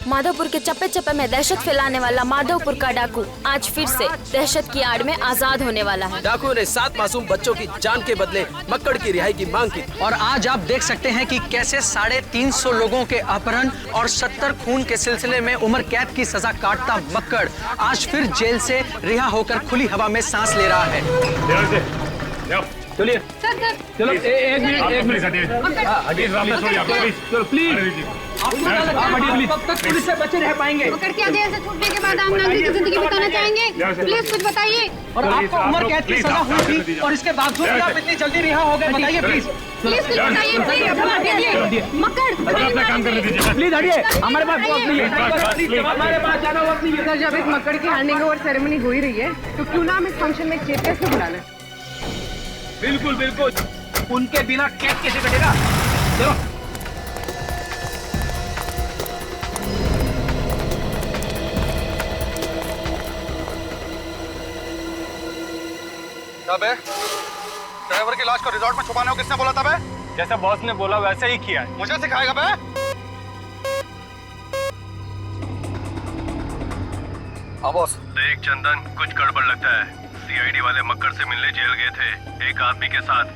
माधवपुर के चप्पे चप्पे में दहशत फैलाने वाला माधवपुर का डाकू आज फिर से दहशत की आड़ में आजाद होने वाला है। डाकू ने 7 मासूम बच्चों की जान के बदले मक्कड़ की रिहाई की मांग की। और आज आप देख सकते हैं कि कैसे 350 लोगों के अपहरण और 70 खून के सिलसिले में उम्र कैद की सजा काटता मक्कड़ आज फिर जेल से रिहा होकर खुली हवा में सांस ले रहा है। चलिए चलो एक मिनट चलो प्लीज कब तक पुलिस से बचे रह पाएंगे? मक्कड़ की जेल से छूटने के बाद आप नागरिक की जिंदगी बिताना चाहेंगे? प्लीज कुछ बताइए। और आपको उम्र कैद की सजा हुई थी और इसके बावजूद भी आप इतनी जल्दी रिहा हो गए, बताइए प्लीज। प्लीज कुछ बताइए, प्लीज। मक्कड़ अपना काम करने दीजिए प्लीज, हटिए, हमारे पास वक्त नहीं है, हमारे पास ज्यादा वक्त नहीं है। सर, जब एक मक्कड़ की हैंडिंग ओवर सेरेमनी हो ही रही है तो क्यों ना हम इस फंक्शन में चीफ गेस्ट को बुला लें? बिल्कुल बिल्कुल, उनके बिना केक कैसे कटेगा? चलो बे, ड्राइवर की लाश को रिजॉर्ट में छुपाने को किसने बोला था बे? जैसा बॉस ने बोला वैसे ही किया है। मुझे सिखाएगा बे? हाँ बॉस। देख चंदन, कुछ गड़बड़ लगता है। सीआईडी वाले मक्कड़ से मिलने जेल गए थे एक आदमी के साथ।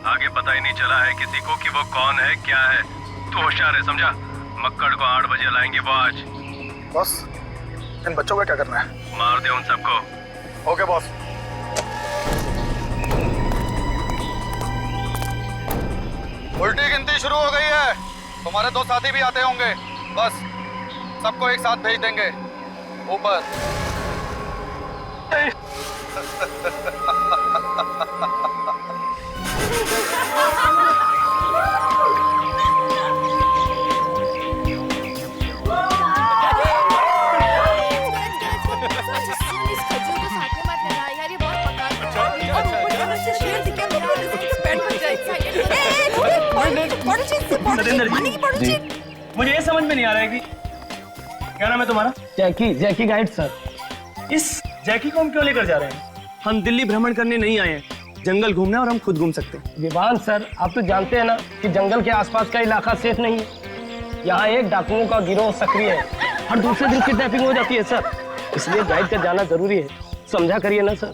आगे पता ही नहीं चला है किसी को कि वो कौन है क्या है। तू होशियार है, समझा? मक्कड़ को 8 बजे लाएंगे वो आज। बॉस, इन बच्चों का क्या करना है? मार दे उन सबको। Okay boss. उल्टी गिनती शुरू हो गई है। तुम्हारे 2 साथी भी आते होंगे। बस सबको एक साथ भेज देंगे ऊपर। जी, मुझे ये समझ में नहीं आ रहा है कि क्या नाम है तुम्हारा? जैकी गाइड सर। इस जैकी को हम क्यों लेकर जा रहे हैं? हम दिल्ली भ्रमण करने नहीं आए हैं, जंगल घूमने और हम खुद घूम सकते हैं। विवान सर, आप तो जानते हैं ना कि जंगल के आसपास का इलाका सेफ नहीं है। यहाँ एक डाकुओं का गिरोह सक्रिय है, हर दूसरे दिन किडनैपिंग हो जाती है सर, इसलिए गाइड कर जाना जरूरी है। समझा करिए ना सर।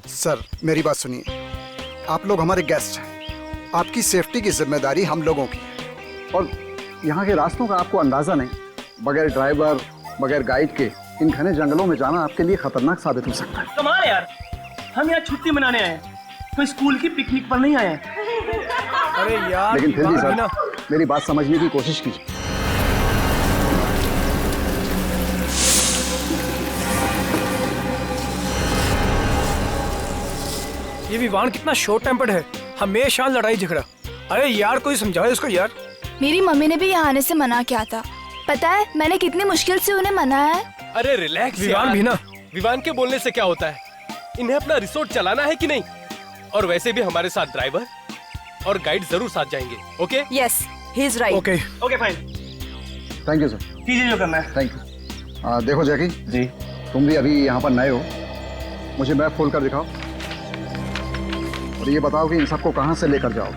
सर मेरी बात सुनिए, आप लोग हमारे गेस्ट हैं, आपकी सेफ्टी की जिम्मेदारी हम लोगों की है। और यहाँ के रास्तों का आपको अंदाजा नहीं, बगैर ड्राइवर बगैर गाइड के इन घने जंगलों में जाना आपके लिए खतरनाक साबित हो सकता है। कमाल यार, हम यहाँ छुट्टी मनाने आए हैं, कोई स्कूल की पिकनिक पर नहीं आए हैं। अरे यार, लेकिन फिर भी सर मेरी बात समझने की कोशिश कीजिए। ये विवान कितना शॉर्ट टेम्पर्ड है, हमेशा लड़ाई झगड़ा। अरे यार कोई समझाओ इसको यार। मेरी मम्मी ने भी यहाँ आने से मना किया था, पता है मैंने कितनी मुश्किल से उन्हें मनाया है। अरे रिलैक्स विवान भी ना। विवान के बोलने से क्या होता है? इन्हें अपना रिसोर्ट चलाना है कि नहीं? और वैसे भी हमारे साथ ड्राइवर और गाइड जरूर साथ जाएंगे। Okay? Yes, he is right. Okay fine. Thank you sir. कीजिए जो करना है। Thank you. देखो जैकी जी, तुम भी अभी यहाँ पर नए हो, मुझे मैप खोल कर दिखाओ और ये बताओ कि इन सबको कहाँ से लेकर जाओ।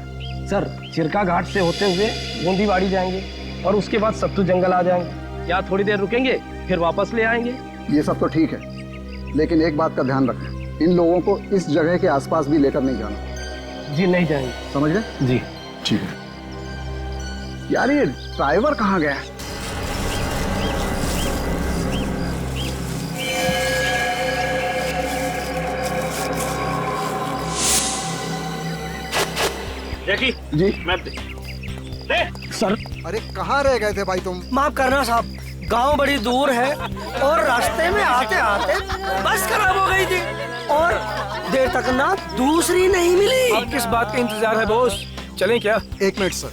सर, चिरका घाट से होते हुए गोंदीवाड़ी जाएंगे और उसके बाद सत्तू जंगल आ जाएंगे। यहाँ थोड़ी देर रुकेंगे फिर वापस ले आएंगे। ये सब तो ठीक है, लेकिन एक बात का ध्यान रखें, इन लोगों को इस जगह के आसपास भी लेकर नहीं जाना। जी नहीं जाएंगे। समझ गए? जी ठीक है। यार ये ड्राइवर कहाँ गया? जैकी जी मैप दे। सर। अरे कहाँ रह गए थे भाई तुम? माफ करना साहब, गांव बड़ी दूर है और रास्ते में आते आते बस खराब हो गई थी और देर तक ना दूसरी नहीं मिली। अब किस बात का इंतजार है बॉस, चलें क्या? 1 मिनट सर।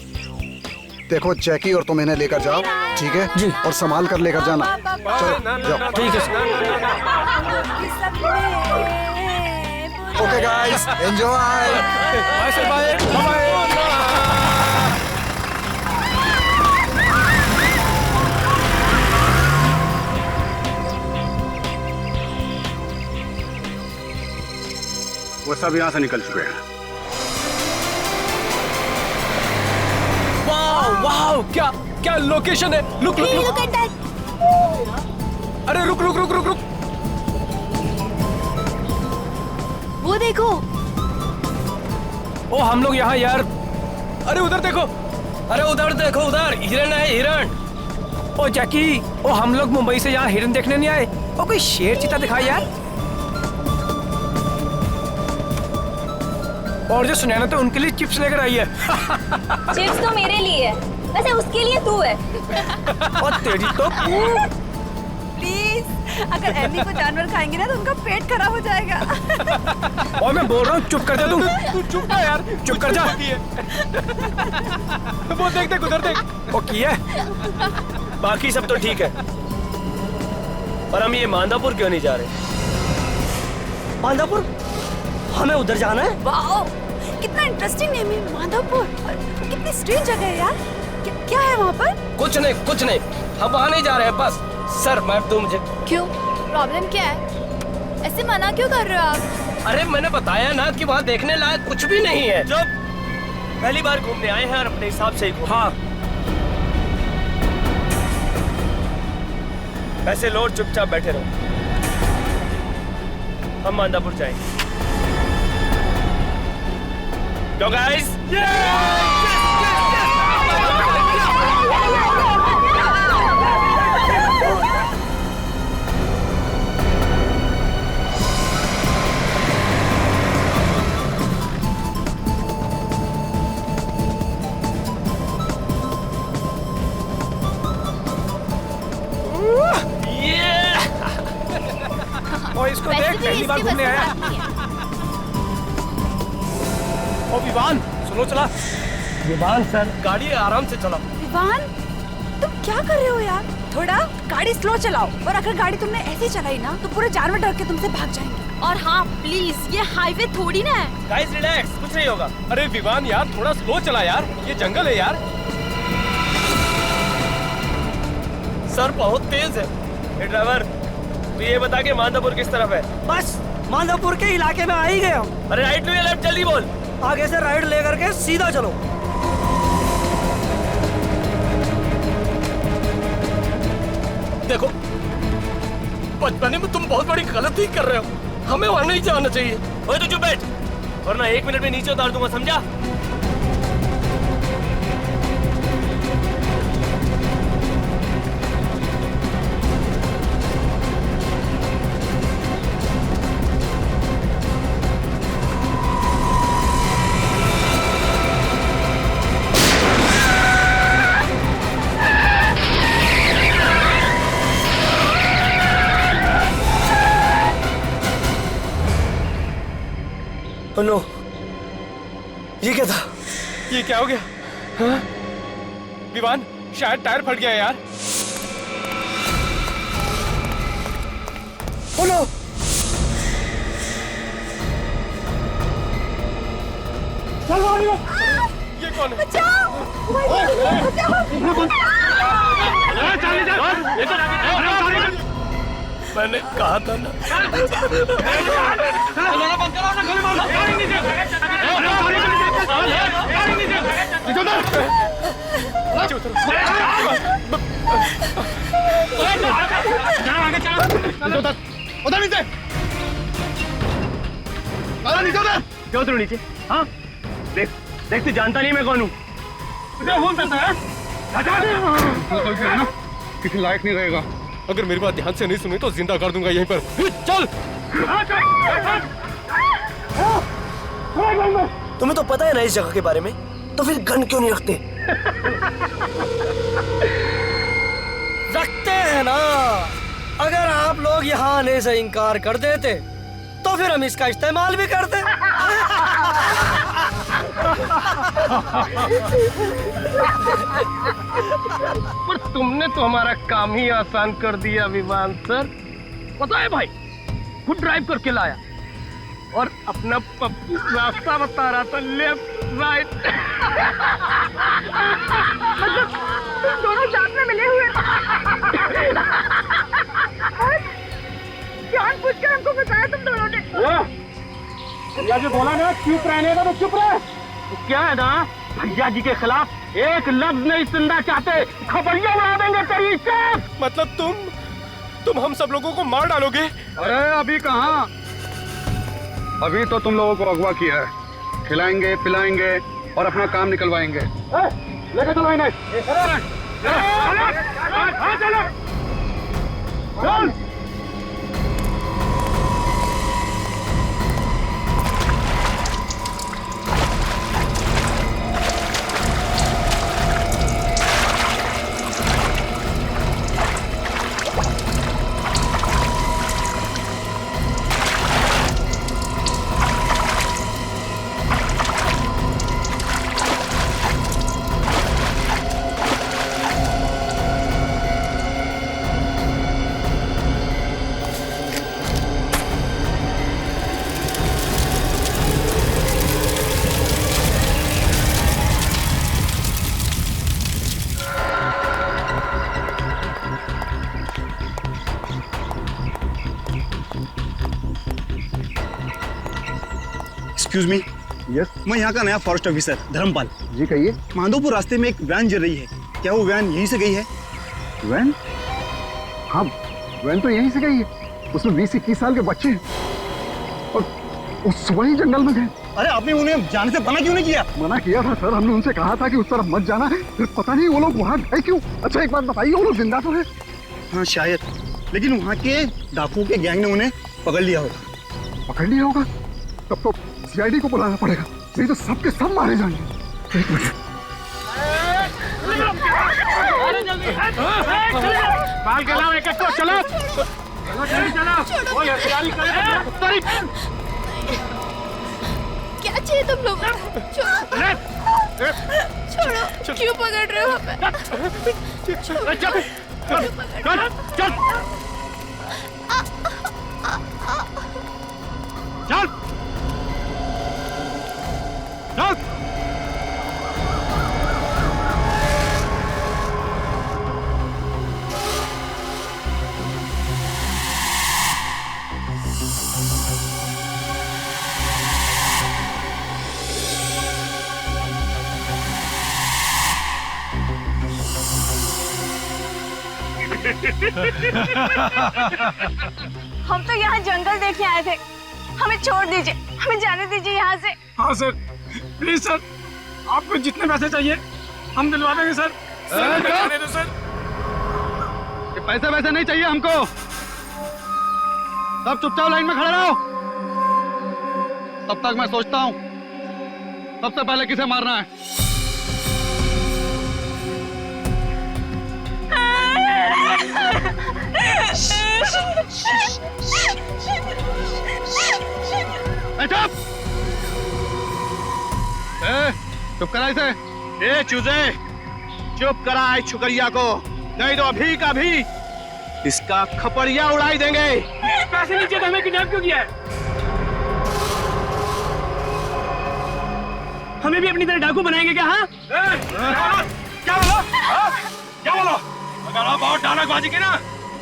देखो जैकी और तुम इन्हें लेकर जाओ, ठीक है जी, और संभाल कर लेकर जाना। चलो जाओ। ठीक है sir. Okay guys, enjoy. Bye sir, bye bye. वो सब यहाँ से निकल चुके हैं। वाह वाह, क्या क्या लोकेशन है। Look look look. अरे रुक रुक रुक रुक रुक। वो देखो। ओ हम लोग यहाँ यार। अरे उधर देखो। अरे उधर देखो, उधर हिरन है, हिरन। ओ जैकी, ओ हम लोग मुंबई से यहाँ हिरन देखने नहीं आए। ओ कोई शेर चीता दिखाई यार। और जो सुनैना तो उनके लिए चिप्स लेकर आई है। चिप्स तो मेरे लिए है, वैसे उसके लिए तू है। और तेरी तो। प्लीज, अगर एमी को जानवर खाएंगे ना तो उनका पेट खराब हो जाएगा। और मैं बोल रहा हूँ चुप कर जा तुम। तू चुप ना यार, चुप कर जा। वो देख देख उधर देख। वो किया। बाकी सब तो ठीक है, पर हम ये मांदापुर क्यों नहीं जा रहे? मांदापुर? हमें उधर जाना है। वाओ, कितना इंटरेस्टिंग नेम है माधवपुर। कितनी स्ट्रेंज जगह है यार। क्या है वहाँ पर? कुछ नहीं, कुछ नहीं, हम वहाँ नहीं जा रहे हैं बस। सर मैप दो मुझे। क्यों? प्रॉब्लम क्या है? ऐसे मना क्यों कर रहे हो आप? अरे मैंने बताया ना कि वहाँ देखने लायक कुछ भी नहीं है। जब पहली बार घूमने आए हैं और अपने हिसाब से ही घूम। हाँ। पैसे लो, चुपचाप बैठे रहो। हम मांदापुर जाएंगे। Go guys! ओ इसको देख, पहली बार घूमने आया। ओ विवान, सुनो चला। विवान सर, गाड़ी आराम से चलाओ। विवान, तुम क्या कर रहे हो यार? थोड़ा गाड़ी स्लो चलाओ, और अगर गाड़ी तुमने ऐसे चलाई ना तो पूरे जानवर डर के तुमसे भाग जाएंगे। और हाँ प्लीज, ये हाईवे थोड़ी ना है। गाइस रिलैक्स, कुछ नहीं होगा। अरे विवान यार, थोड़ा स्लो चला यार, ये जंगल है यार। सर बहुत तेज है। ये ड्राइवर, तू ये बता के मांदापुर किस तरफ है? बस मांदापुर के इलाके में आ ही गए हम। अरे राइट लो या लेफ्ट, जल्दी बोल। आगे से राइट लेकर के सीधा चलो। देखो, बचपने में तुम बहुत बड़ी गलती कर रहे हो। हमें वहां नहीं जाना चाहिए। ओए तो चुप बैठ, वरना 1 मिनट में नीचे उतार दूंगा, समझा? नो, ये क्या था? ये क्या हो गया? हाँ? विवान, शायद टायर फट गया यार। Oh no! ये कौन है? मैंने कहा था ना। उधर नीचे, क्यों उतरो नीचे? हाँ देख देख, तू जानता नहीं मैं कौन हूँ। किसी लायक नहीं रहेगा। अगर मेरी बात ध्यान से नहीं सुनी तो जिंदा कर दूंगा यहीं पर। चल। तुम्हें तो पता है ना इस जगह के बारे में, तो फिर गन क्यों नहीं रखते? रखते हैं ना। अगर आप लोग यहाँ आने से इनकार कर देते तो फिर हम इसका इस्तेमाल भी करते। पर तुमने तो हमारा काम ही आसान कर दिया विवान सर। पता है भाई, खुद ड्राइव करके लाया और अपना पप्पू रास्ता बता रहा था, लेफ्ट राइट। मतलब तुम दोनों साथ में मिले हुए जानबूझकर हमको बताया तुम दोनों ने। भैया जी बोला ना चुप रहने का, तो चुप रहे। तो क्या है ना, भैया जी के खिलाफ एक लफ्ज नहीं सुनना चाहते, खबरिया उड़ा देंगे तेरी इज्जत। मतलब तुम हम सब लोगों को मार डालोगे। अरे अभी कहाँ, अभी तो तुम लोगों को अगवा किया है, खिलाएंगे पिलाएंगे और अपना काम निकलवाएंगे। लेके चलो इन्हें। चल। Excuse me. यस। मैं यहाँ का नया फॉरेस्ट ऑफिसर धर्मपाल। जी कहिए। माधोपुर रास्ते में एक वैन जल रही है, क्या वो वैन यहीं से गई है? वैन? हाँ, वैन तो यहीं से गई है। उसमें 20-21 साल के बच्चे हैं और वो सुबह ही जंगल में गए। अरे आपने उन्हें जाने से मना क्यों नहीं किया? मना किया था सर, हमने उनसे कहा था कि उस तरफ मत जाना है, फिर पता नहीं वो लोग वहाँ गए क्यों। अच्छा एक बात बताइए, वो लोग जिंदा तो है? हाँ शायद, लेकिन वहाँ के डाकुओं के गैंग ने उन्हें पकड़ लिया होगा। पकड़ लिया होगा? तब तो सीआईडी को बुलाना पड़ेगा, नहीं तो सबके सब मारे जाएंगे। एक मिनट। बाल के लाओ, एक चलो चलो क्या चाहिए तुम लोग? छोड़ो, क्यों पकड़ रहे हो हमें? चल चल हम तो यहाँ जंगल देखने आए थे, हमें छोड़ दीजिए, हमें जाने दीजिए यहाँ से। हाँ सर, प्लीज सर, आपको जितने पैसे चाहिए हम दिलवा देंगे सर। दे दो सर। ये पैसे वैसे नहीं चाहिए हमको, सब चुपचाप लाइन में खड़े रहो। तब तक मैं सोचता हूँ सबसे पहले किसे मारना है। चुप करा इसे। ए चूजे, चुप करा इस छुकरिया को, नहीं तो अभी का भी इसका खपड़िया उड़ाई देंगे। पैसे नहीं चाहिए तो हमें किडनैप क्यों किया है? हमें भी अपनी तरह डाकू बनाएंगे क्या? हाँ क्या बोलो? क्या बोलो? अगर आप और डालकबाजी की ना,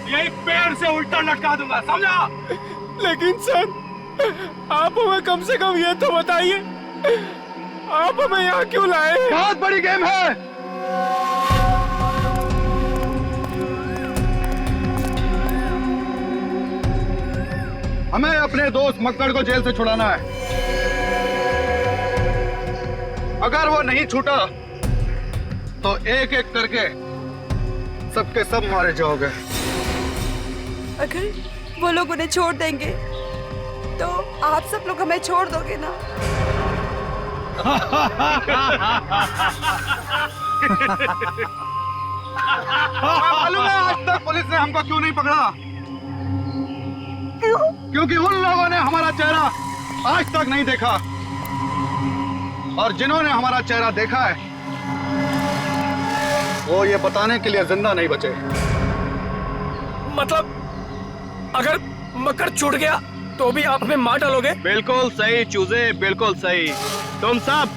यही पेड़ से उल्टा लटका दूंगा, समझा? लेकिन सर, आप हमें कम से कम ये तो बताइए, आप हमें यहाँ क्यों लाए? बहुत बड़ी गेम है। हमें अपने दोस्त मक्कड़ को जेल से छुड़ाना है। अगर वो नहीं छूटा तो एक एक करके सबके सब मारे जाओगे। अगर वो लोग उन्हें छोड़ देंगे तो आप सब लोग हमें छोड़ दोगे ना? मालूम है आज तक पुलिस ने हमको क्यों नहीं पकड़ा? क्योंकि उन लोगों ने हमारा चेहरा आज तक नहीं देखा, और जिन्होंने हमारा चेहरा देखा है वो ये बताने के लिए जिंदा नहीं बचे। मतलब अगर मक्कड़ छूट गया तो भी आप हमें मार डालोगे? बिल्कुल सही चूजे, बिल्कुल सही। तुम सब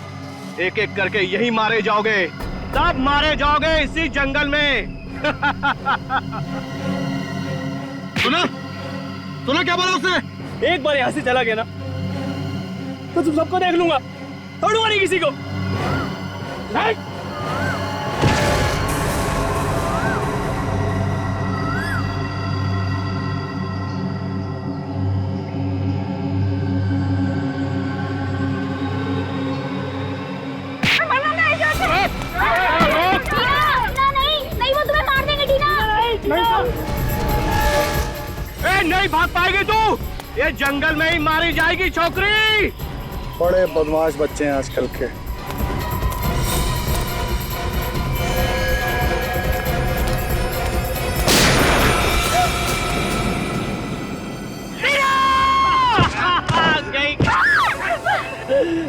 एक एक करके यही मारे जाओगे, सब मारे जाओगे इसी जंगल में। सुना? सुना क्या बोला उसने? एक बार यहाँ से चला गया ना तो तुम सबको देख लूंगा, छोड़ूंगा नहीं किसी को। नहीं भाग पाएगी तू, ये जंगल में ही मारी जाएगी छोकरी। बड़े बदमाश बच्चे हैं आजकल के।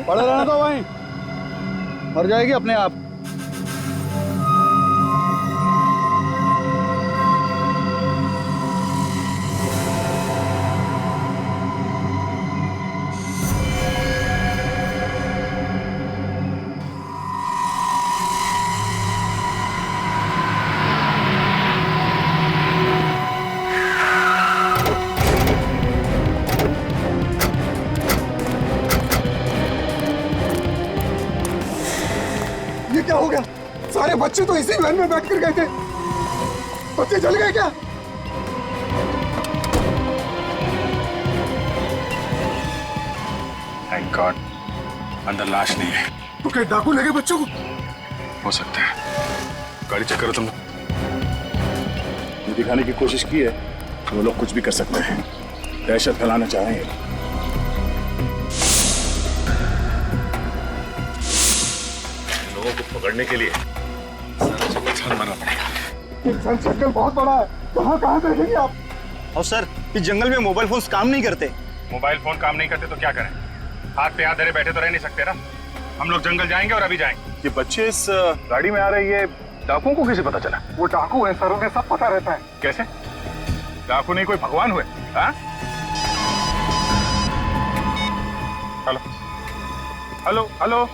पड़े रहना तो वहीं, मर जाएगी अपने आप। ये क्या हो गया? सारे बच्चे तो इसी वैन में बैठ कर गए थे, बच्चे जल गए क्या? थैंक गॉड, अंदर लाश नहीं है। तो क्या डाकू लगे बच्चों को? हो सकता है। गाड़ी चेक करो तुम। ये दिखाने की कोशिश की है कि वो लोग कुछ भी कर सकते हैं, दहशत फैलाना चाहेंगे। लोगों को पकड़ने के लिए सारा मारना पड़ेगा। जंगल बहुत बड़ा है, कहाँ देखेंगे आप? और सर, इस जंगल में मोबाइल फोन काम नहीं करते। मोबाइल फोन काम नहीं करते तो क्या करें? हाथ पे हाथ धरे बैठे तो रह नहीं सकते ना। हम लोग जंगल जाएंगे और अभी जाएंगे। ये बच्चे इस गाड़ी में आ रहे, ये डाकुओं को कैसे पता चला? वो डाकू है सर, उन्हें सब पता रहता है। कैसे? डाकू नहीं कोई भगवान हुए? हाँ? हेलो हेलो हेलो,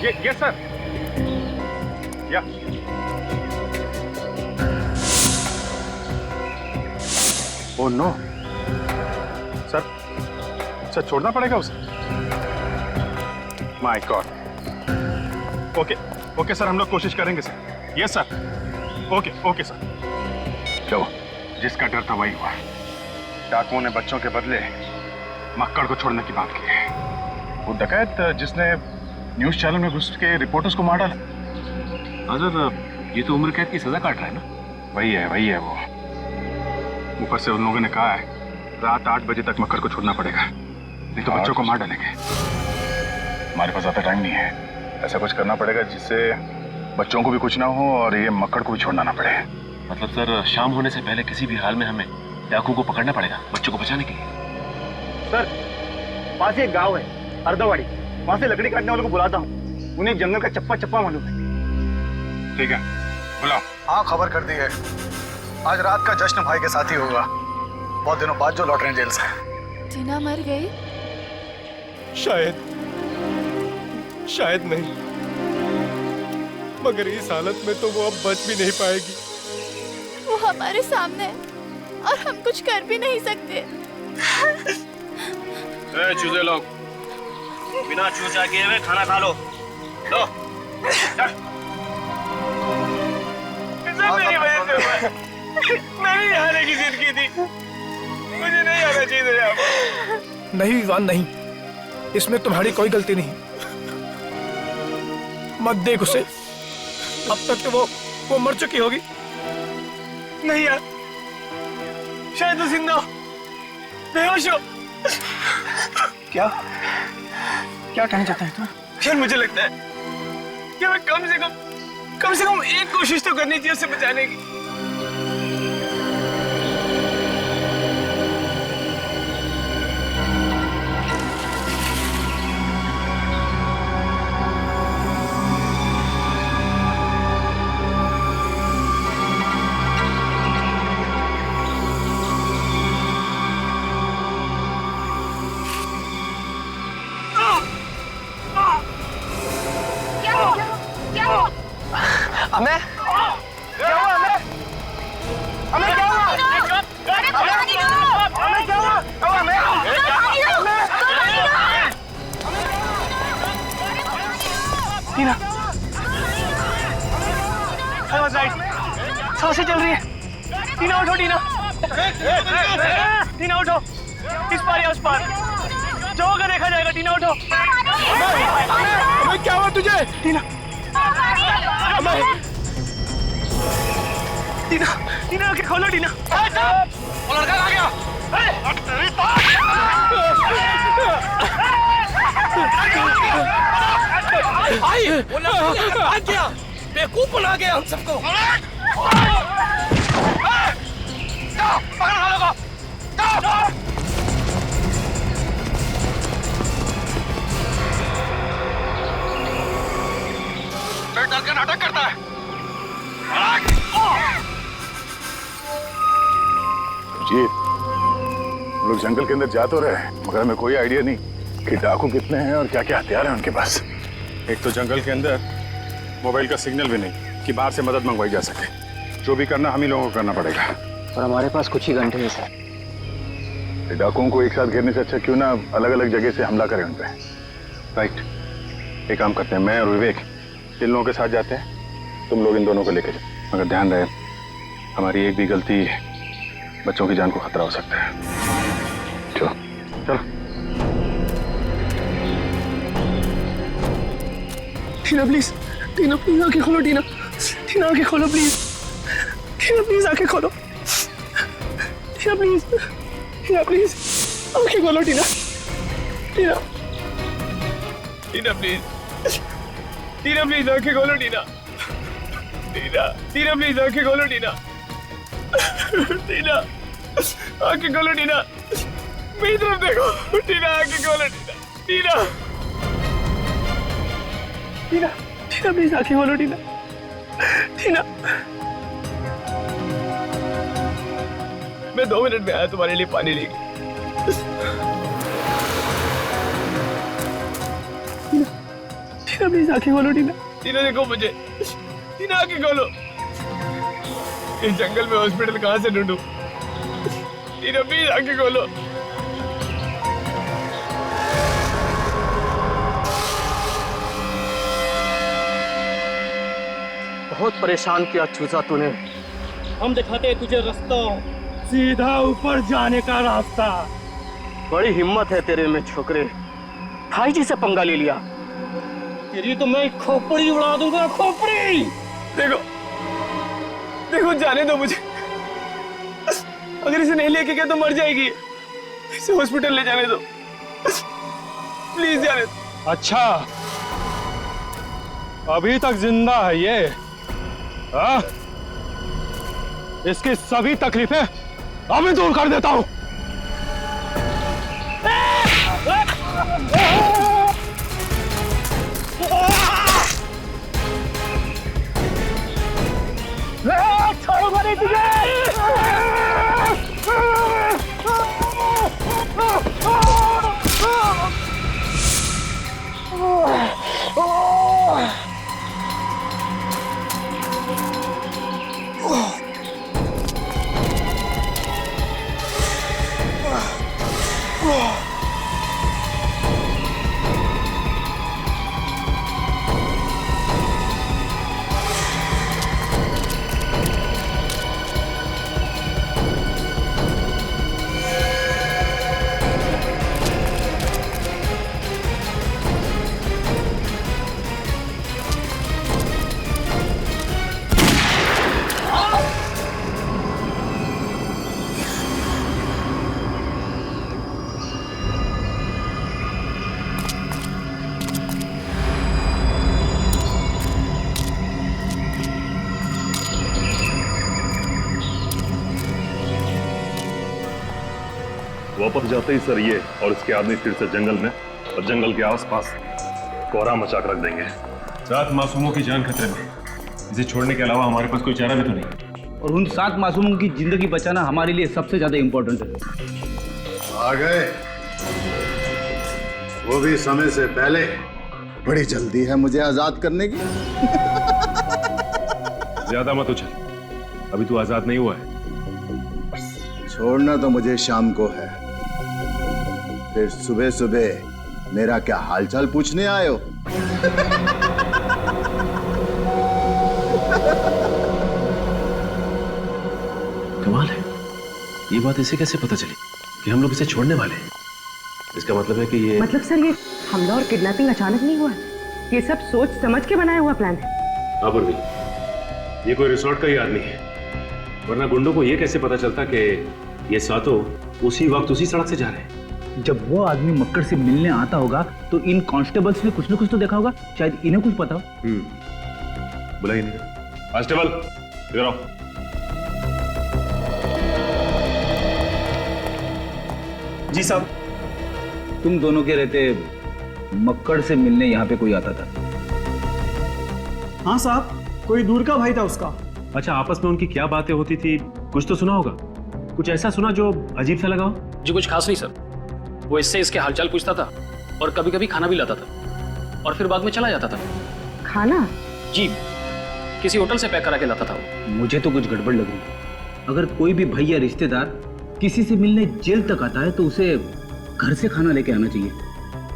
ये सर, या ओह नो सर छोड़ना पड़ेगा उसे। My God. ओके सर, हम लोग कोशिश करेंगे sir. Yes sir, okay sir. चलो, जिसका डर था वही हुआ। डाकुओं ने बच्चों के बदले मक्कड़ को छोड़ने की बात की है। वो डकैत जिसने न्यूज चैनल में घुस के रिपोर्टर्स को मार डाला। सर, ये तो उम्र कैद की सजा काट रहा है ना? वही है वो। ऊपर से उन लोगों ने कहा है रात 8 बजे तक मक्कड़ को छोड़ना पड़ेगा, नहीं तो बच्चों को मार डालेंगे। हमारे पास ज्यादा टाइम नहीं है। ऐसा कुछ करना पड़ेगा जिससे बच्चों को भी कुछ ना हो और ये मक्कड़ को भी छोड़ना ना पड़े। मतलब सर, शाम होने से पहले किसी भी हाल में हमें डाकू को पकड़ना पड़ेगा बच्चों को बचाने के लिए। सर, पास ही एक गांव है अर्धवाड़ी, वहां से लकड़ी काटने वालों को बुलाता हूँ। उन्हें जंगल का चप्पा मालूम है। ठीक है, बुलाओ। हाँ, खबर कर दी है। आज रात का जश्न भाई के साथ ही होगा, बहुत दिनों बाद जो लौट रहे हैं जेल से। टीना मर गई? शायद नहीं, मगर इस हालत में तो वो अब बच भी नहीं पाएगी। वो हमारे सामने है और हम कुछ कर भी नहीं सकते। चूजे लोग, बिना चूचा किए हुए खाना खा लो। लो, मेरी वजह से हुआ। मेरी हारे की जिंदगी थी, मुझे नहीं आना चाहिए था। नहीं विवान नहीं, इसमें तुम्हारी कोई गलती नहीं। मत देख उसे, अब तक तो वो मर चुकी होगी। नहीं यार, शायद वो जिंदा हो, बेहोश हो। क्या कहना चाहता है तू? यार मुझे लगता है कि मैं कम से कम एक कोशिश तो करनी चाहिए उसे बचाने की। हमें क्या हुआ? हमें क्या हुआ? टीना, सांसें चल रही है। टीना उठो, टीना उठो, इस पार या उस पार जो होगा देखा जाएगा। टीना उठो। क्या हुआ तुझे? टीना, टीना, टीना आंखें खोलो टीना। वो लड़का कहाँ गया? भाई, वो लड़का भाग गया, बेवकूफ बना गया हम सबको। पकड़ लोगों, पेट दर्द का नाटक करता है। जी, हम लोग जंगल के अंदर जा तो रहे हैं, मगर हमें कोई आइडिया नहीं कि डाकू कितने हैं और क्या क्या हथियार हैं उनके पास। एक तो जंगल के अंदर मोबाइल का सिग्नल भी नहीं कि बाहर से मदद मंगवाई जा सके। जो भी करना हम ही लोगों को करना पड़ेगा। और हमारे पास कुछ ही घंटे हैं सर। डाकुओं को एक साथ घेरने से अच्छा क्यों ना अलग अलग जगह से हमला करें उन पे। राइट, एक काम करते हैं, मैं और विवेक इन लोगों के साथ जाते हैं, तुम लोग इन दोनों को लेकर जाओ। मगर ध्यान रहे, हमारी एक भी गलती बच्चों की जान को खतरा हो सकता है। चलो चलो। टीना प्लीज, टीना प्लीज आंखें खोलो टीना, टीना आंखें खोलो प्लीज, टीना प्लीज आंखें खोलो, टीना प्लीज, टीना प्लीज आंखें खोलो टीना, टीना, टीना प्लीज, टीना प्लीज आंखें खोलो टीना, टीना, टीना प्लीज आंखें खोलो टीना, टीना आंखें खोलो टीना, मेरी तरफ देखो टीना, आंखें खोलो टीना, टीना, टीना, टीना प्लीज आंखें खोलो टीना, टीना। मैं 2 मिनट में आया तुम्हारे लिए पानी लेके। टीना, टीना प्लीज आंखें खोलो टीना, टीना देखो मुझे, टीना आंखें खोलो। इस जंगल में हॉस्पिटल कहाँ से ढूंढूं? टीना प्लीज आंखें खोलो। बहुत परेशान किया चूजा तूने। हम दिखाते तुझे रास्ता, सीधा ऊपर जाने का रास्ता। बड़ी हिम्मत है तेरे में छोकरे, भाई जी से पंगा ले लिया। तेरी तो मैं खोपड़ी उड़ा दूंगा, खोपड़ी। देखो देखो, जाने दो मुझे, अगर इसे नहीं लेके गया तो मर जाएगी। इसे हॉस्पिटल ले जाने दो, प्लीज जाने दो। अच्छा, अभी तक जिंदा है ये? हाँ? इसकी सभी तकलीफें अभी दूर कर देता हूं। छोड़ो मरे तुझे। वापस जाते ही सर ये और इसके आदमी फिर से जंगल में और जंगल के आसपास कोहरा मचा कर रख देंगे। 7 मासूमों की जान खतरे में। इसे छोड़ने के अलावा हमारे पास कोई चारा भी तो नहीं। और उन 7 मासूमों की जिंदगी बचाना हमारे लिए सबसे ज्यादा इंपॉर्टेंट है। आ गए, वो भी समय से पहले। बड़ी जल्दी है मुझे आजाद करने की। ज्यादा मत उछल, अभी तू आजाद नहीं हुआ है। छोड़ना तो मुझे शाम को है, फिर सुबह सुबह मेरा क्या हालचाल पूछने आए हो? कमाल है, ये बात इसे कैसे पता चली कि हम लोग इसे छोड़ने वाले हैं? इसका मतलब है कि ये मतलब सर, ये हमला और किडनैपिंग अचानक नहीं हुआ, ये सब सोच समझ के बनाया हुआ प्लान है। हाँ, ये कोई रिसोर्ट का ही आदमी है वरना गुंडों को ये कैसे पता चलता कि ये सातों उसी वक्त उसी सड़क से जा रहे हैं? जब वो आदमी मक्कड़ से मिलने आता होगा तो इन कांस्टेबल्स ने कुछ न कुछ तो देखा होगा, शायद इन्हें कुछ पता हो। बुलाइए नहीं। कांस्टेबल इधर आओ। जी साहब। तुम दोनों के रहते मक्कड़ से मिलने यहाँ पे कोई आता था? हाँ साहब, कोई दूर का भाई था उसका। अच्छा, आपस में उनकी क्या बातें होती थी, कुछ तो सुना होगा? कुछ ऐसा सुना जो अजीब सा लगा हो? जी कुछ खास नहीं सर। वो इससे इसके हालचाल पूछता था और कभी कभी खाना भी लाता था और फिर बाद में चला जाता था। खाना? जी, किसी होटल से पैक करा के लाता था वो। मुझे तो कुछ गड़बड़ लग रही है। अगर कोई भी भाई या रिश्तेदार किसी से मिलने जेल तक आता है तो उसे घर से खाना लेके आना चाहिए।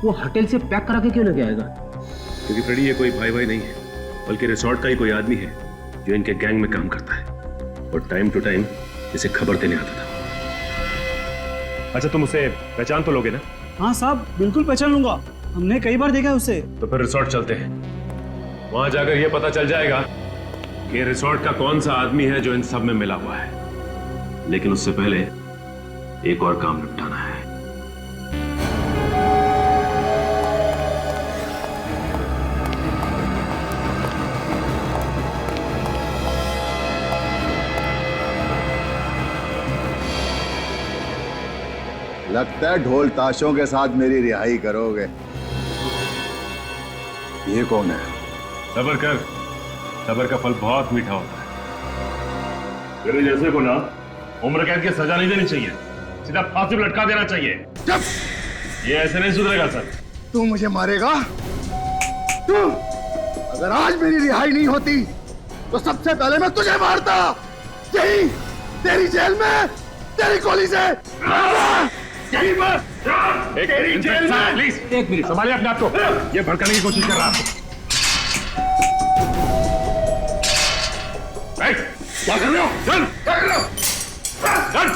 वो होटल से पैक करा के क्यों लेके आएगा? क्योंकि फ्रेडी ये कोई भाई भाई नहीं है, बल्कि रिसोर्ट का ही कोई आदमी है जो इनके गैंग में काम करता है और टाइम टू टाइम इसे खबर देने आता था। अच्छा, तुम उसे पहचान तो लोगे ना? हाँ साहब, बिल्कुल पहचान लूंगा। हमने कई बार देखा है उसे। तो फिर रिसोर्ट चलते हैं। वहां जाकर यह पता चल जाएगा कि रिसोर्ट का कौन सा आदमी है जो इन सब में मिला हुआ है। लेकिन उससे पहले एक और काम निपटाना है। लगता है ढोल ताशों के साथ मेरी रिहाई करोगे। ये कौन है? सब्र कर, सब्र का फल बहुत मीठा होता है। तेरे जैसे को ना उम्र कैद की सजा नहीं देनी चाहिए, सीधा फांसी में लटका देना चाहिए। ये ऐसे नहीं सुधरेगा सर। तू मुझे मारेगा? तू? अगर आज मेरी रिहाई नहीं होती तो सबसे पहले मैं तुझे मारता। यही तेरी जेल में, तेरी गोली से। यही पर तेरी जेल में। प्लीज एक मिनट संभालिए अपने आप को। ये भड़काने की कोशिश कर रहा है। क्या कर रहे हो? चल, क्या कर रहे हो? चल।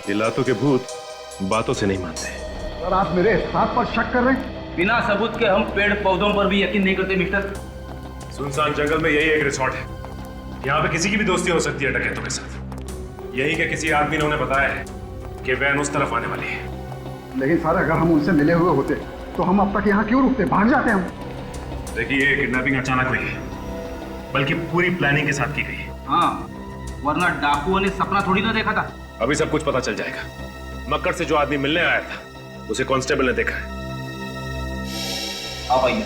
ये लातों के भूत बातों से नहीं मानते। सर, आप मेरे हाथ पर शक कर रहे हैं? बिना सबूत के हम पेड़ पौधों पर भी यकीन नहीं करते मिस्टर। सुनसान जंगल में यही एक रिसोर्ट है। यहाँ पे किसी की भी दोस्ती हो सकती है डकैतों के साथ। यही के किसी आदमी ने उन्हें बताया है कि वैन उस तरफ आने वाली है। लेकिन सर, अगर हम उनसे मिले हुए होते तो हम अब तक यहाँ क्यों रुकते? भाग जाते हम। देखिए, ये किडनैपिंग अचानक हुई है, बल्कि पूरी प्लानिंग के साथ की गई है। हाँ, वरना डाकुओं ने सपना थोड़ी ना देखा था। अभी सब कुछ पता चल जाएगा। मक्कड़ से जो आदमी मिलने आया था उसे कांस्टेबल ने देखा है। आप आइए,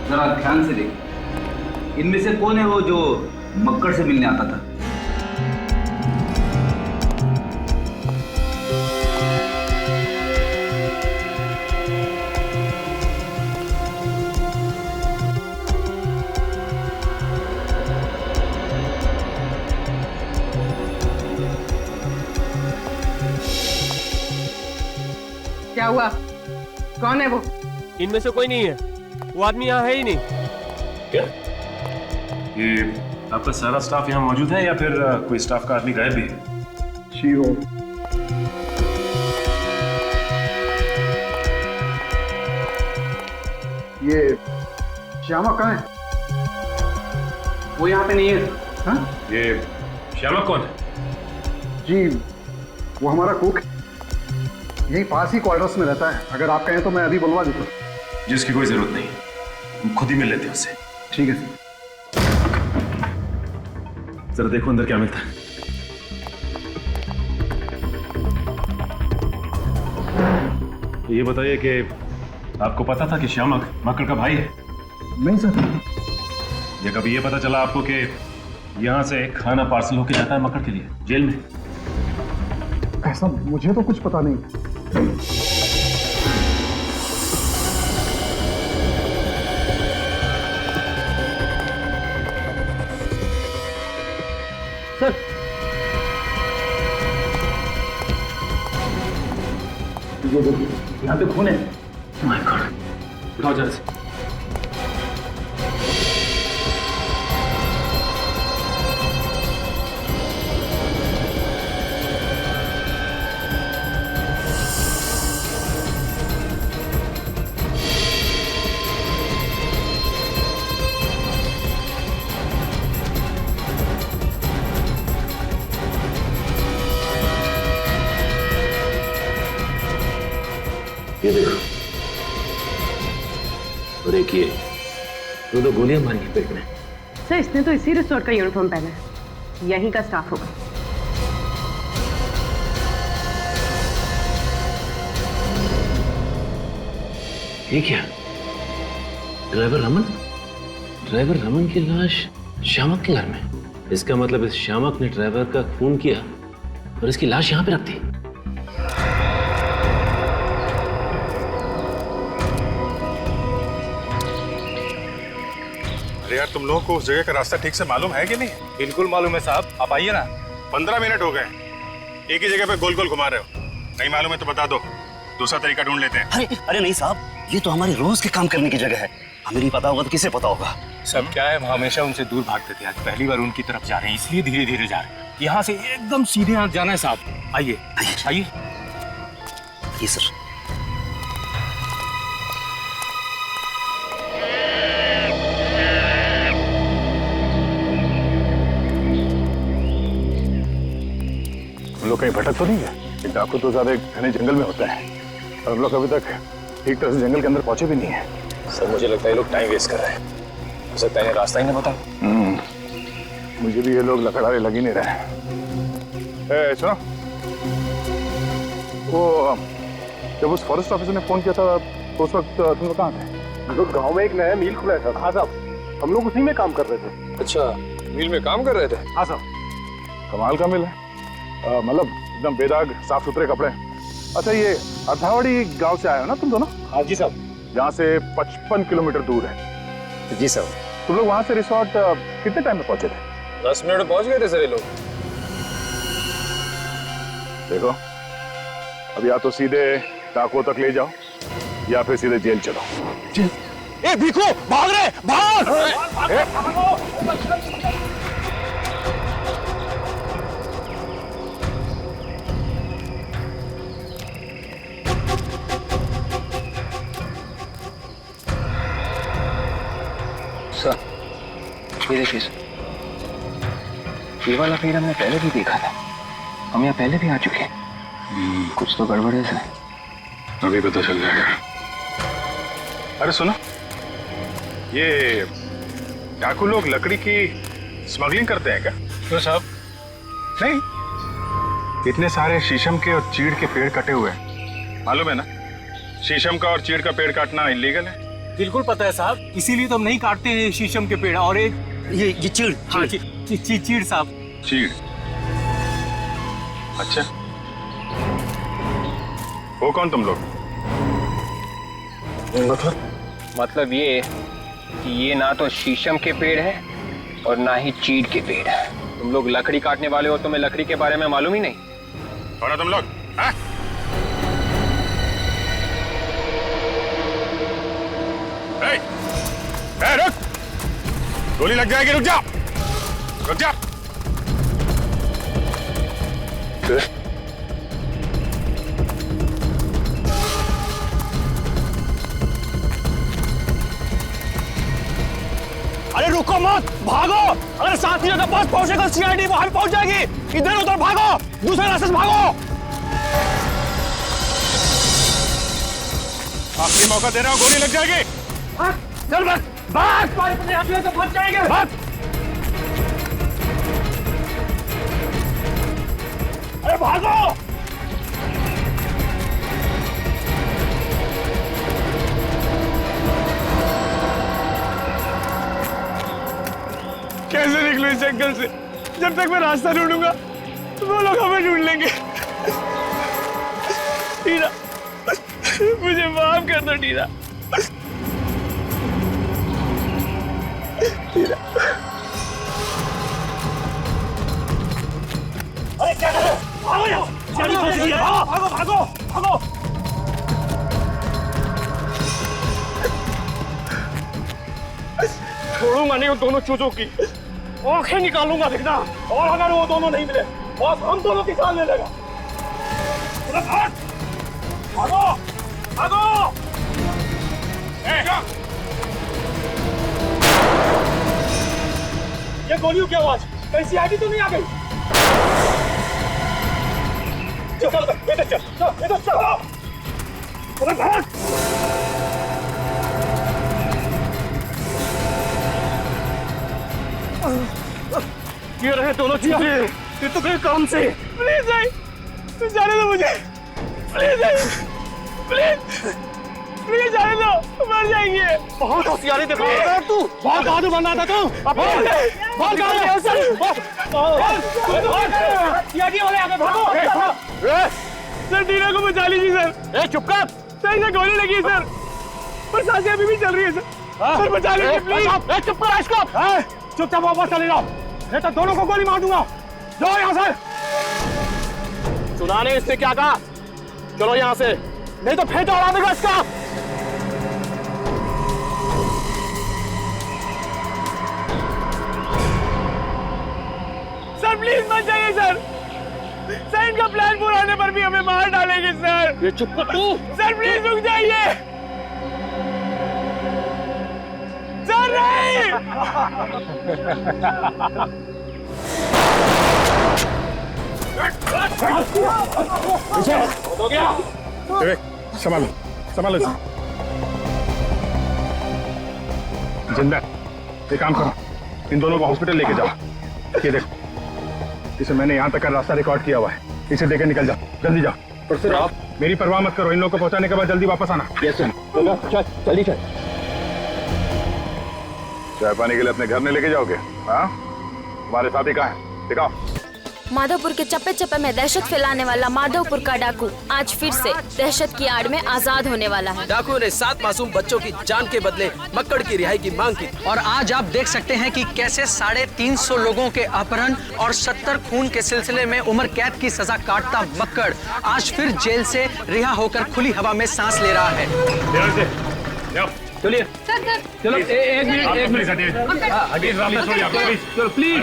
जरा ध्यान से देखिए। इनमें से कौन है वो जो मक्कड़ से मिलने आता था? क्या हुआ? कौन है वो? इनमें से कोई नहीं है। वो आदमी यहाँ है ही नहीं। क्या ये आपका सारा स्टाफ यहाँ मौजूद है या फिर कोई स्टाफ का आदमी गायब भी है? शीरो, ये श्यामा कहाँ है? वो यहाँ पे नहीं है। हाँ? ये श्यामा कौन है? जी, वो हमारा कुक यही पास ही क्वार्टर्स में रहता है। अगर आप कहें तो मैं अभी बुलवा देता हूँ। जिसकी कोई जरूरत नहीं, हम खुद ही मिल लेते हैं उससे। ठीक है सर। जरा देखो अंदर क्या मिलता है। ये बताइए कि आपको पता था कि श्यामक मक्कड़ का भाई है? नहीं सर। या कभी ये पता चला आपको कि यहाँ से खाना पार्सल होके जाता है मक्कड़ के लिए जेल में? ऐसा मुझे तो कुछ पता नहीं। सर, ये देखिए यहाँ पे खून है। माय गॉड, उठाओ जरा से। ये देखो, और एक ये दो गोलियां मारी हैं पेट में। सर इसने तो इसी रिसोर्ट का यूनिफॉर्म पहना है, यहीं का स्टाफ होगा। ये क्या? ड्राइवर रमन की लाश श्यामक के घर में। इसका मतलब इस श्यामक ने ड्राइवर का खून किया और इसकी लाश यहां पे रख दी। अरे यार, तुम लोगों को उस जगह का रास्ता ठीक से मालूम है कि नहीं? बिल्कुल मालूम है साहब, आप आइए ना। 15 मिनट हो गए, एक ही जगह पे गोल गोल घुमा रहे हो। नहीं मालूम है तो बता दो, दूसरा तरीका ढूंढ लेते हैं। अरे नहीं साहब, ये तो हमारी रोज के काम करने की जगह है। हमें नहीं पता होगा तो किसे पता होगा? सब क्या है, हम हमेशा उनसे दूर भागते थे, आज पहली बार उनकी तरफ जा रहे हैं, इसलिए धीरे धीरे जा रहे हैं। यहाँ से एकदम सीधे हाथ जाना है साहब। आइए आइए। ये सर। हम लोग कहीं भटक तो नहीं है? डाकू तो ज्यादा घने जंगल में होता है और हम लोग अभी तक ठीक तरह से जंगल के अंदर पहुंचे भी नहीं है। सर मुझे लगता है लोग टाइम वेस्ट कर रहे हैं, हो सकता है रास्ता ही नहीं पता। मुझे भी ये लोग लकड़ारे लग ही नहीं रहे। सुनो, वो जब उस फॉरेस्ट ऑफिसर ने फोन किया था तो उस वक्त तुम लोग कहाँ थे? लोग गांव में एक नया मिल खुला था। हाँ साहब, हम लोग उसी में काम कर रहे थे। अच्छा, मिल में काम कर रहे थे? हाँ साहब। कमाल का मिल है, मतलब एकदम बेदाग साफ सुथरे कपड़े। अच्छा, ये अर्थावड़ी गांव से आए हो ना तुम दोनों? हाँ जी साहब। जहाँ से 55 किलोमीटर दूर है। जी साहब। तुम लोग वहाँ से रिसोर्ट कितने टाइम में पहुंचे थे? 10 मिनट में पहुंच गए थे सर ये लोग। देखो, अब या तो सीधे डाकुओं तक ले जाओ या फिर सीधे जेल चलो। जेल? ए भिखू, भाग रहे, भाग! सर, ये देखिए सर, ये वाला पेड़ हमने पहले भी देखा था, हम यहाँ पहले भी आ चुके हैं। कुछ तो गड़बड़ है सर। अभी पता चल जाएगा। अरे सुनो, ये डाकू लोग लकड़ी की स्मगलिंग करते हैं क्या? तो साहब नहीं, इतने सारे शीशम के और चीड़ के पेड़ कटे हुए हैं, मालूम है ना? शीशम का और चीड़ का पेड़ काटना इलीगल है। बिल्कुल पता है साहब, इसीलिए तो हम नहीं काटते हैं शीशम के पेड़। और एक ये चीड़। हाँ, चीड़ साहब। चीड़? अच्छा, वो कौन तुम लोग? मतलब ये कि ये ना तो शीशम के पेड़ है और ना ही चीड़ के पेड़ है। तुम लोग लकड़ी काटने वाले हो, तुम्हें लकड़ी के बारे में मालूम ही नहीं। कौन है तुम लोग? हाँ? रुक, गोली लग जाएगी, रुक जा, रुक जा। अरे रुको मत, भागो। अगर साथियों के पास पहुंचेगा सीआईडी वहां पहुंच जाएगी। इधर उधर भागो, दूसरे रास्ते से भागो। आखिरी मौका दे रहा हूं, गोली लग जाएगी। चल बस, भाग, तो फंस जाएंगे। भाग। अरे भागो। कैसे निकलूं इस जंगल से? जब तक मैं रास्ता ढूंढूंगा वो लोग हमें ढूंढ लेंगे। टीना, मुझे माफ कर दो टीना। अरे क्या कर रहे हो? भागो यहाँ! भागो भागो भागो भागो! नहीं उन दोनों चूजों की आंखें निकालूंगा देखना। और अगर वो दोनों नहीं मिले बस हम दोनों की जान ले लेगा। भागो भागो। ये गोलियों की आवाज कहीं सीआईडी तो नहीं आ गई? चल इधर चल, इधर चल। ये रहे दोनों चीजें। ये तो कोई काम से। प्लीज नहीं जाने दो मुझे। प्लीज प्लीज प्लीज जाने दो, मर जाएंगे। बहुत होशियारी दिखा रहा है तू। बहुत बहादुर बन रहा था तू। बहुत सीआईडी वाले आगे भागो। सर डीना को बचा लीजिए सर। ए चुप कर। सर इसे गोली लगी है सर, पर सांसें अभी भी चल रही है सर। सर बचा लीजिए प्लीज। चुप कर इसको। चुपचाप वापस चले जाओ, नहीं तो दोनों को गोली मार दूंगा। जाओ यहाँ से। सुना नहीं इसने क्या कहा? चलो यहाँ से, नहीं तो फेंटा उड़ा देगा इसका। सर प्लीज मत जाइए सर। सर इनका प्लान पूरा होने पर भी हमें मार डालेंगे सर। ये चुप कर तू। सर प्लीज रुक जाइए। सर नहीं। हो गया। संभालो संभालो। जिंदा एक काम करो, इन दोनों को हॉस्पिटल लेके जाओ। ये देखो, इसे मैंने यहाँ तक का रास्ता रिकॉर्ड किया हुआ है। इसे देकर निकल जाओ, जल्दी जाओ। और सर आप मेरी परवाह मत करो, इन लोगों को पहुंचाने के बाद जल्दी वापस आना। Yes sir. चल जल्दी चल। चाय पानी के लिए अपने घर नहीं लेके जाओगे? हाँ, हमारे साथी कहाँ है? दिखाओ। माधवपुर के चप्पे चप्पे में दहशत फैलाने वाला माधवपुर का डाकू आज फिर से दहशत की आड़ में आजाद होने वाला है। डाकू ने 7 मासूम बच्चों की जान के बदले मक्कड़ की रिहाई की मांग की। और आज आप देख सकते हैं कि कैसे 350 लोगों के अपहरण और 70 खून के सिलसिले में उम्र कैद की सजा काटता मक्कड़ आज फिर जेल से रिहा होकर खुली हवा में सांस ले रहा है। चलिए चलो एक मिनट चलो प्लीज।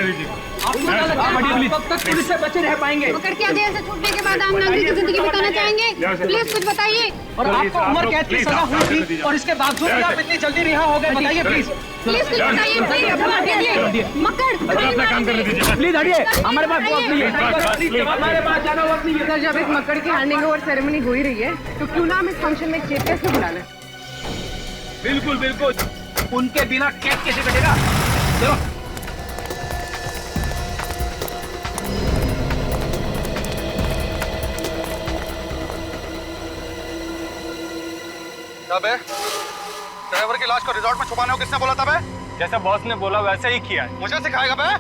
कब तक पुलिस से बचे रह पाएंगे? मक्कड़ की जेल से छूटने के बाद आप नागरिक की जिंदगी बिताना चाहेंगे? प्लीज कुछ बताइए। और आपको उम्र कैद की सजा हुई थी और इसके बावजूद भी आप इतनी जल्दी रिहा हो गए, बताइए प्लीज। प्लीज कुछ बताइए। मक्कड़ प्लीज हटिए, हमारे पास वक्त नहीं है। हमारे पास ज्यादा वक्त नहीं है। सर जब एक मक्कड़ की हैंडिंग ओवर सेरेमनी हो ही रही है तो क्यों ना हम इस फंक्शन में चीफ गेस्ट को बुला लें? बिल्कुल बिल्कुल, उनके बिना केस कैसे कटेगा? चलो। क्या बे? ड्राइवर की लाश को रिजॉर्ट में छुपाने को किसने बोला था बे? जैसा बॉस ने बोला वैसे ही किया है। मुझे सिखाएगा बे?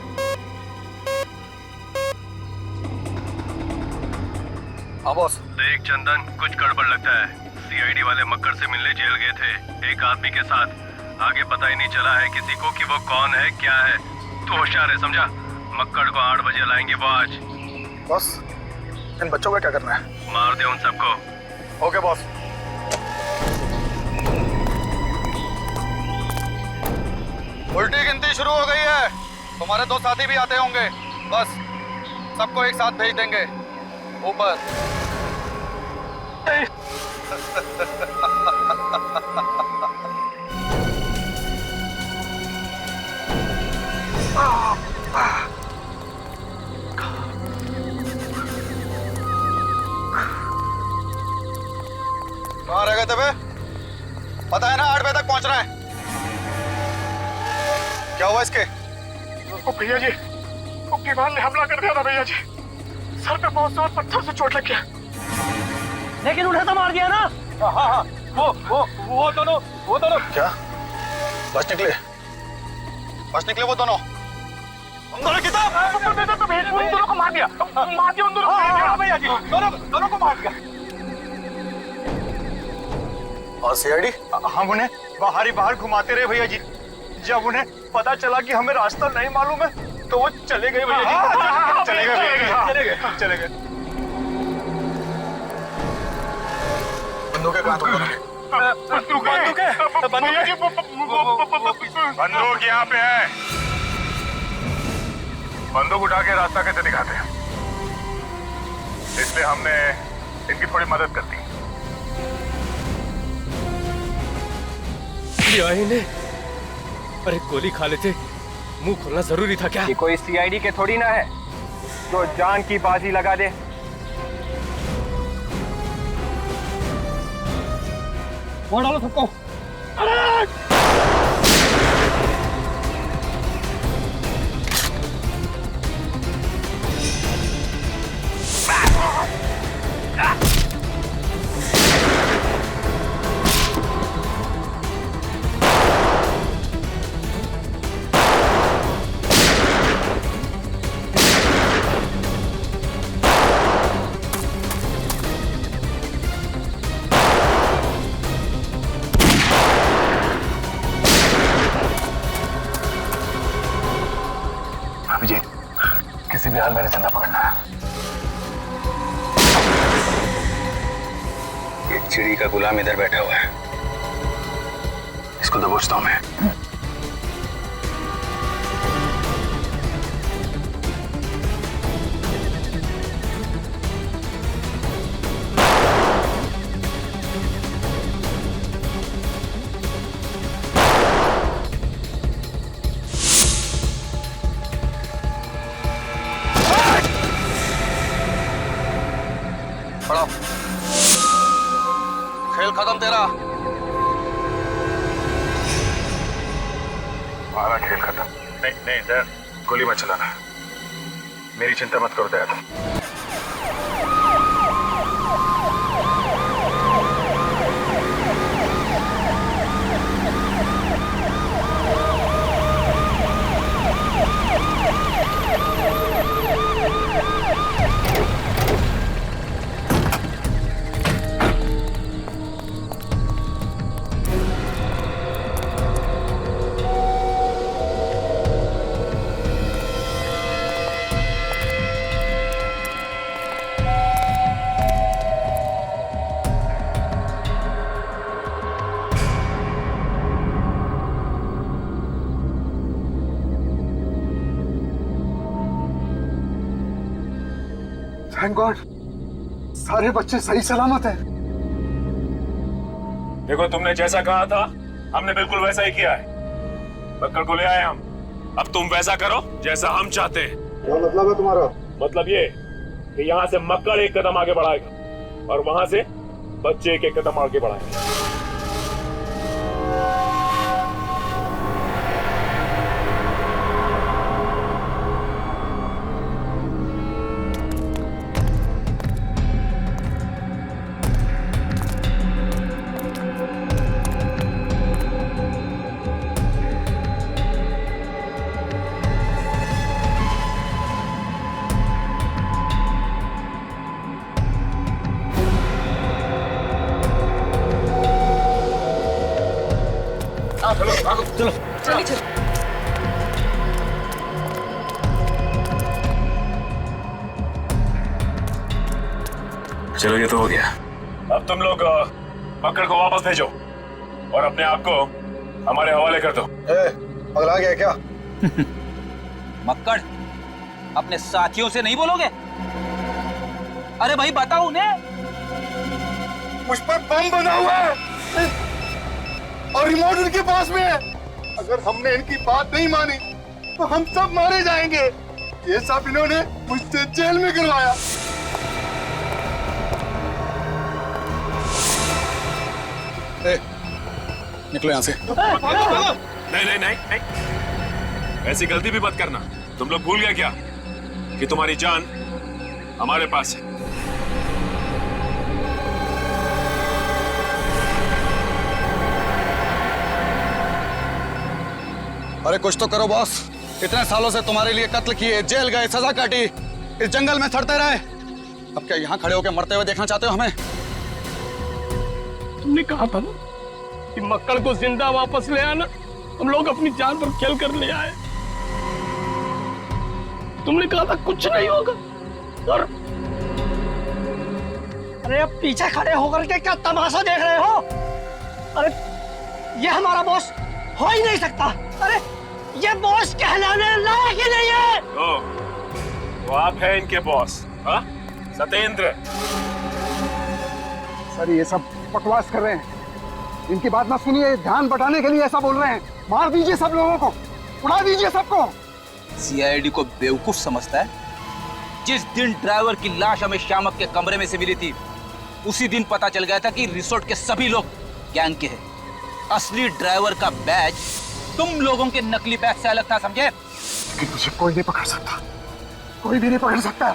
हाँ बॉस। देख चंदन, कुछ गड़बड़ लगता है। सीआईडी वाले मक्कड़ से मिलने जेल गए थे एक आदमी के साथ। आगे पता ही नहीं चला है किसी को कि वो कौन है क्या है। तू होशियार है, समझा? मक्कड़ को 8 बजे लाएंगे वो आज। बॉस, इन बच्चों का क्या करना है? मार दे उन सबको। Okay boss. उल्टी गिनती शुरू हो गई है। तुम्हारे 2 साथी भी आते होंगे, बस सबको एक साथ भेज देंगे ऊपर। कहाँ रह गए थे बे? पता है ना 8 बजे तक पहुंचना है। क्या हुआ इसके? ओ भैया जी, वो किवान ने हमला कर दिया था भैया जी। सर पे बहुत जोर पत्थर से चोट लग गया। लेकिन उन्हें तो मार दिया ना? हाँ, वो दोनों क्या बस निकले? बस निकले वो दोनों? दोनों किताब तो भेज उन दोनों को मार दिया उन दोनों को भैया जी, दोनों को मार दिया। और सीआईडी? हम उन्हें बाहर घुमाते रहे भैया जी। जब उन्हें पता चला कि हमें रास्ता नहीं मालूम है तो वो चले गए भैया जी। चले गए। बंदूकें कहाँ तुम दोनों? बंदूक यहाँ पे है। बंदूक उठा के रास्ता कैसे दिखाते हैं, इसलिए हमने इनकी थोड़ी मदद कर दी। इन्हें अरे गोली खा लेते, मुंह खोलना जरूरी था क्या? ये कोई सीआईडी के थोड़ी ना है जो जान की बाजी लगा दे। वो डालो सबको। अभिजीत, किसी भी हाल में जिंदा पकड़ना है। एक चिड़ी का गुलाम इधर बैठा हुआ है, इसको दबोचता हूं मैं। पढ़ो, खेल खत्म तेरा। हमारा खेल खत्म। नहीं दयाल, गोली मत चलाना। मेरी चिंता मत करो दयाल। थैंक गॉड, सारे बच्चे सही सलामत हैं। देखो, तुमने जैसा कहा था हमने बिल्कुल वैसा ही किया है। मक्कड़ को ले आए हम, अब तुम वैसा करो जैसा हम चाहते हैं। क्या मतलब है तुम्हारा? मतलब ये कि यहाँ से मक्कड़ एक कदम आगे बढ़ाएगा और वहां से बच्चे एक कदम आगे बढ़ाएंगे। चलो चलो, ये तो हो गया। अब तुम लोग मक्कड़ को वापस भेजो और अपने आप को हमारे हवाले कर दो। पगला गया क्या? मक्कड़, अपने साथियों से नहीं बोलोगे? अरे भाई बताओ उन्हें। मुझ पर बम बना हुआ है और रिमोट उनके पास में है। अगर हमने इनकी बात नहीं मानी तो हम सब मारे जाएंगे। ये सब इन्होंने मुझसे जेल में करवाया। निकलो यहाँ से। नहीं, ऐसी गलती भी मत करना। तुम लोग भूल गए क्या कि तुम्हारी जान हमारे पास है। अरे कुछ तो करो बॉस। इतने सालों से तुम्हारे लिए कत्ल किए, जेल गए, सजा काटी, इस जंगल में सड़ते रहे। अब क्या यहाँ खड़े होकर मरते हुए देखना चाहते हो हमें? तुमने कहा था ना कि मक्कड़ को जिंदा वापस ले आना। हम लोग अपनी जान पर खेल कर ले आए। तुमने कहा था कुछ नहीं होगा और अरे अब पीछे खड़े होकर के क्या तमाशा देख रहे हो? अरे ये हमारा बॉस हो ही नहीं सकता। अरे ये बॉस कहलाने लायक ही नहीं है। वो आप है इनके बॉस, हाँ? सत्येंद्र। सर ये सब बकवास कर रहे हैं, इनकी बात ना सुनिए, ध्यान बटाने के लिए ऐसा बोल रहे हैं। मार दीजिए सब लोगों को, उड़ा दीजिए सबको। सीआईडी को बेवकूफ समझता है। जिस दिन ड्राइवर की लाश हमें शामक के कमरे में से मिली थी, उसी दिन पता चल गया था कि रिसोर्ट के सभी लोग गैंग के हैं। असली ड्राइवर का बैज तुम लोगों के नकली बैज से अलग था, समझे? लेकिन मुझे कोई नहीं पकड़ सकता, कोई भी नहीं पकड़ सकता।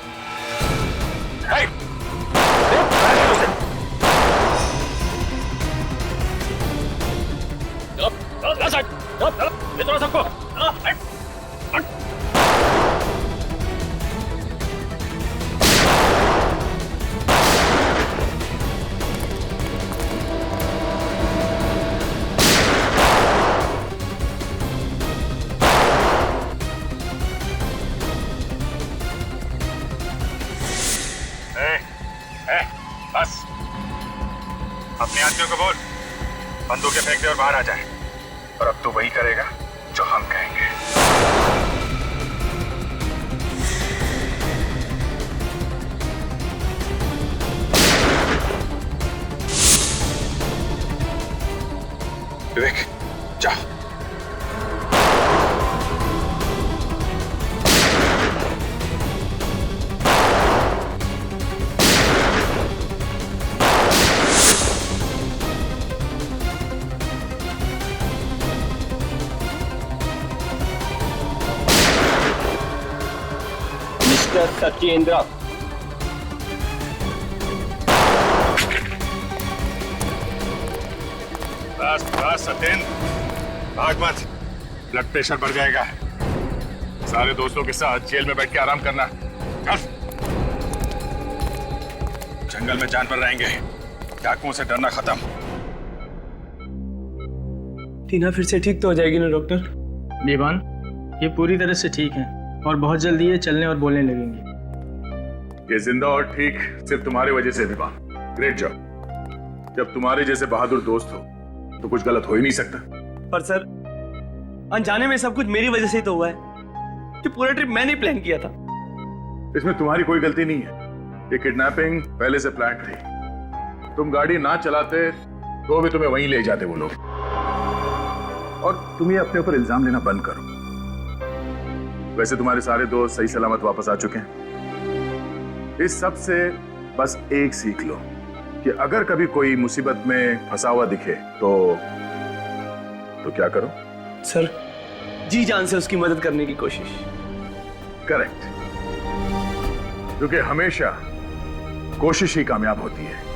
सबको बस अपने आदमियों को बोल, बंदूकें फेंक दे और बाहर आ जाए। और अब तू वही करेगा जो हम कहेंगे। विवेक जाओ। सत्येंद्र, बस बस सत्येंद्र, भाग मत, ब्लड प्रेशर बढ़ जाएगा। सारे दोस्तों के साथ जेल में बैठ के आराम करना। चल। जंगल में जानवर रहेंगे, डाकुओं से डरना खत्म। टीना फिर से ठीक तो हो जाएगी ना डॉक्टर? बेबान, ये पूरी तरह से ठीक है और बहुत जल्दी ये चलने और बोलने लगेंगे। ये जिंदा और ठीक सिर्फ तुम्हारी वजह से विवाह। Great job. जब तुम्हारे जैसे बहादुर दोस्त हो तो कुछ गलत हो ही नहीं सकता। पर सर, अनजाने में सब कुछ मेरी वजह से ही तो हुआ है। कि पूरा ट्रिप मैंने प्लान किया था। इसमें तुम्हारी कोई गलती नहीं है। ये किडनैपिंग पहले से प्लान थी। तुम गाड़ी ना चलाते तो भी तुम्हें वहीं ले जाते वो लोग। और तुम ये अपने ऊपर इल्जाम लेना बंद करो। वैसे तुम्हारे सारे दोस्त सही सलामत वापस आ चुके हैं। इस सब से बस एक सीख लो कि अगर कभी कोई मुसीबत में फंसा हुआ दिखे तो क्या करो? सर, जी जान से उसकी मदद करने की कोशिश। करेक्ट। क्योंकि हमेशा कोशिश ही कामयाब होती है।